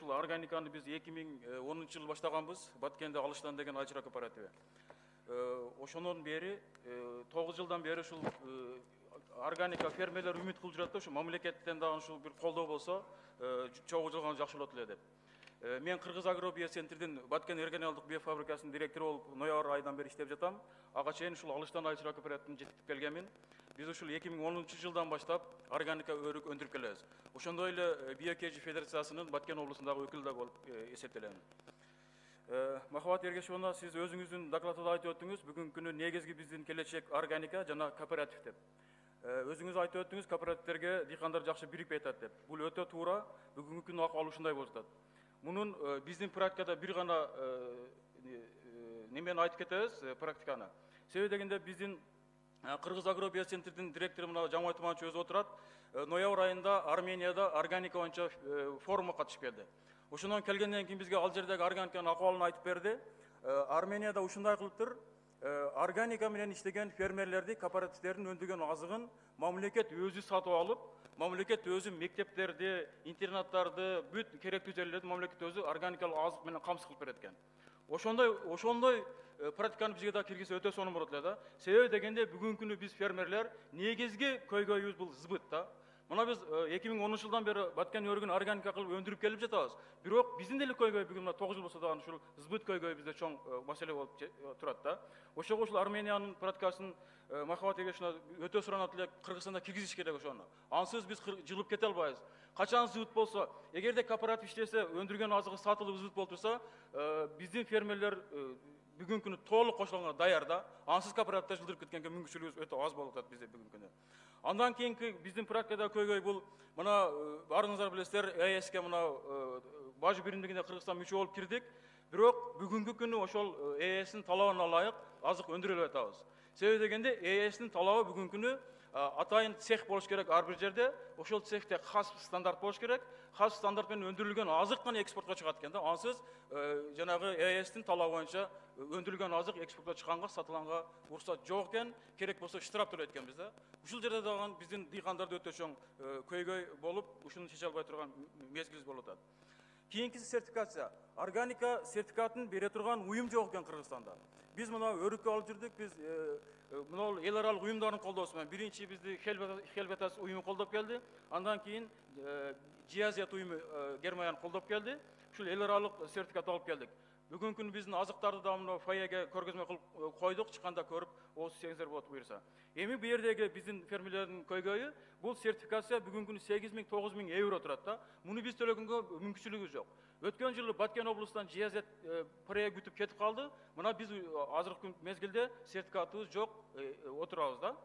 ушул органиканы биз 2010 жыл баштаганбыз. Баткенде Алыштан деген Айчыра кооперативи. Ошонун бери 9 жылдан бери ушул органика фермерлер үмүт кылып жүрөт да, ушу мамлекеттен дагы ушул бир колдоо болсо, чогуу жылган жакшы болот эле деп. Мен Кыргыз Агро Биоцентрдин Баткен регионалдык биофабрикасынын директору болуп ноябрь айынан бери иштеп жатам. Ага чейин ушул Алыштан Айчыра кооперативине жетип келгенмин. Биз ушул 2010 жылдан баштап органика өрүк өндүрүп келебиз. Ошондой эле Биокежи Федерациясынын Баткен облусундагы өкүлү да болуп эсептелем. Махабат Ергешовна, сиз өзүңүздүн докладда айтып өттүңүз, бүгүнкү күнү негизги биздин келечек органика жана кооператив деп. Өзүңүз айтып өттүңүз, кооперативтерге дыйкандар жакшы бирикпей атат деп. Бул өтө туура, бүгүнкү күнү акыбал ушундай болуп атат. Мунун биздин практикада бир гана немени айтып кетебиз, практиканы. Себеби дегенде биздин Кыргыз Агро Биоцентрдин директору мына Жамоат Туманович өзү отурат. Ноябрь айында Арменияда органика боюнча форумга катышып келди. Ошондон келгенден кийин бизге ал жердеги органиканын акыбалын айтып берди. Арменияда ушундай кылыптыр. Органика менен иштеген фермерлерди, кооперативтердин өндүргөн азыгын мамлекет өзү сатып алып, мамлекет өзү мектептерди, интернаттарды, бүт керектүү жерлерди мамлекет өзү органикалык азык менен камсыз кылып берет экен. Ошондой практиканы бизге да киргизсе өтө сонун болот эле да. Себеби дегенде бүгүнкү күнү биз фермерлер негизги көйгөйүбүз бул сбыт да. Мына биз 2010 жылдан бери Баткен өрүгүн органика кылып өндүрүп келип жатабыз. Бирок биздин деле көйгөй бүгүн мына 9 жыл болсо дагы ушул сбыт көйгөйү бизде чоң маселе болуп турат да. Ошого ушул Армениянын практикасын Махабат Ергешовна өтө суранат эле, Кыргызстанда киргизиш керек ошону. Ансыз биз жылып кете албайбыз. Качан сбыт болсо, эгерде кооператив иштесе, өндүргөн азыгы сатылып сбыт болуп турса, биздин фермерлер бүгүнкү күнү толук кошулганга даяр да. Ансыз кооперативде жылдырып кеткенге мүмкүнчүлүгүбүз өтө аз болуп атат бизде бүгүнкү күнү. Андан кийинки биздин практикада көйгөй бул, мына баарыңыздар билесиздер, ЭСке мына бажы биримдигине Кыргызстан мүчө болуп кирдик. Бирок бүгүнкү күнү ошол ЭСтин талабына ылайык азык өндүрө албай атабыз. Себеби дегенде ЭСтин талабы бүгүнкү күнү атайын цех болуш керек ар бир жерде. Ошол цехте хас стандарт болуш керек. Хас стандарт менен өндүрүлгөн азык гана экспортко чыгат экен да. Ансыз жанагы ЭСтин талабы боюнча өндүрүлгөн азык экспортко чыкканга, сатылганга уруксат жок экен. Керек болсо штраф төлөйт экенбиз да. Ушул жерде дагы биздин дыйкандарда өтө чоң көйгөй болуп, ушуну чече албай турган мезгилибиз болуп атат. Кийинкиси сертификация. Органика сертификатын бере турган уюм жок экен Кыргызстанда. Биз мына өрүккө алып жүрдүк, биз мына эл аралык уюмдардын колдоосу менен биринчи бизди Хелветас уюму колдоп келди. Андан кийин Жиазет уюму Германияны колдоп келди. Ушул эл аралык сертификат алып келдик. Бүгүнкү күнү биздин азыктарды да мына фойеге көргөзмө кылып койдук, чыкканда көрүп, ооз сеңиздер болот буюрса. Эми бу жердеги биздин фермерлердин көйгөйү бул сертификация бүгүнкү күнү 8.000–9 000 евро турат да. Муну биз төлөгөнгө мүмкүнчүлүгүбүз жок. Өткөн жылы Баткен облусунан Жиазет проект бүтүп кетип калды. Мына биз азыркы мезгилде сертификатыбыз жок, отурабыз да.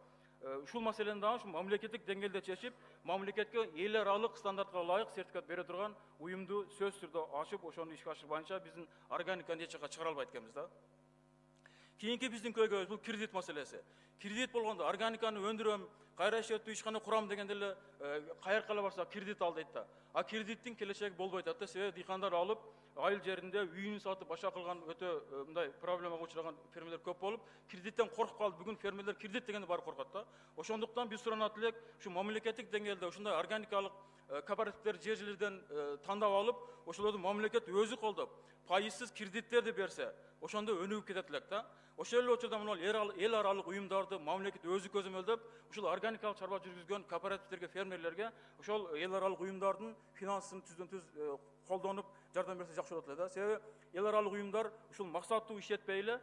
Ушул маселени дагы ушу мамлекеттик деңгээлде чечип, мамлекетке эл аралык стандартка ылайык сертификат бере турган уюмду сөзсүз түрдө ачып, ошону ишке ашырбайынча биздин органиканы эч жакка чыгара албайт экенбиз да. Кийинки биздин көйгөйүбүз бул кредит маселеси. Кредит болгондо органиканы өндүрөм, кайра иштетүү ишкана курам дегенде эле каерка эле барса кредит ал дейт да. А кредиттин келечеги болбой атат да. Себеби дыйкандар алып, айыл жеринде үйүн сатып башка кылган өтө мындай проблемага учураган фермерлер көп болуп, кредиттен коркуп калды. Бүгүн фермерлер кредит дегенде баары коркот да. Ошондуктан биз суранат элек, ушу мамлекеттик деңгээлде ушундай органикалык кооперативдер жерлерден тандап алып, ошолорду мамлекет өзү колдоп, пайызсыз кредиттерди берсе, ошондо өнүгүп кетет элек да. Ошол эле учурда мына эл аралык уюмдарды мамлекет өзү көзөмөлдөп, ушул органикалык чарба жүргүзгөн кооперативтерге, фермерлерге ошол эл аралык уюмдардын финансын түздөн-түз колдонуп жардам берсе жакшы болот эле да. Себеби эл аралык уюмдар ушул максаттуу иштетпей эле,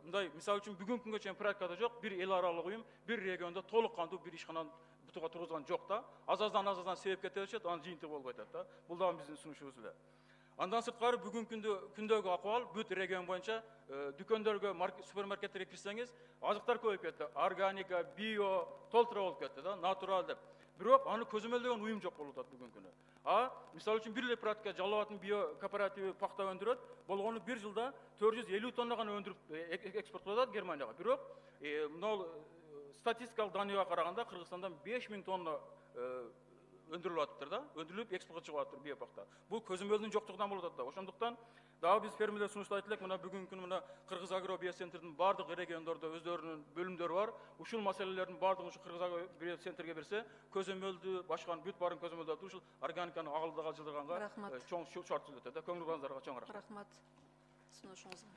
мындай мисалы үчүн бүгүнкү күнгө чейин практикада жок, бир эл аралык уюм бир региондо толук кандуу бир ишкананы бутуга тургузган жок да. Азаздан себеп кете беришет, анын жыйынтыгы болбой атат да. Бул дагы биздин сунушубуз эле. Андан сырткары бүгүнкү күндөгү акыбал бүт регион боюнча дүкөндөргө, супермаркеттерге кирсеңиз, азыктар көбөйүп кетти. Органика, био, толтура болуп кетти да, натурал деп. Бирок аны көзөмөлдөгөн уюм жок болуп атат бүгүнкү күнү. Мисалы үчүн бир эле практика Жалал Абадтын био кооперативи пахта өндүрөт, болгону бир жылда 450 тонна гана өндүрүп экспорттоп Германияга. Бирок мына статистикалык даныйга караганда Кыргызстандан 5000 тонна өндүрүлүп атыптыр да, өндүрүлүп экспортко чыгып атыптыр биопахта. Бул көзөмөлдүн жоктугунан болуп атат да. Ошондуктан Daha biz fermерлер sunuşta aytылak, mına bugünkü mına Kırgız Agro Biocenter'ın bardıq regionlarda özlerinin bölümleri var. Uşul meselelerin bardıq şu Kırgız Agro Biocenter'ge berse, közömöldü, başkan büt barın közömöldü, uşul organikanı ağılda kaçırdığanға çoğun şart söyledi. Köngül bazılarga çoğun Rahmat. Sunuşunuzga.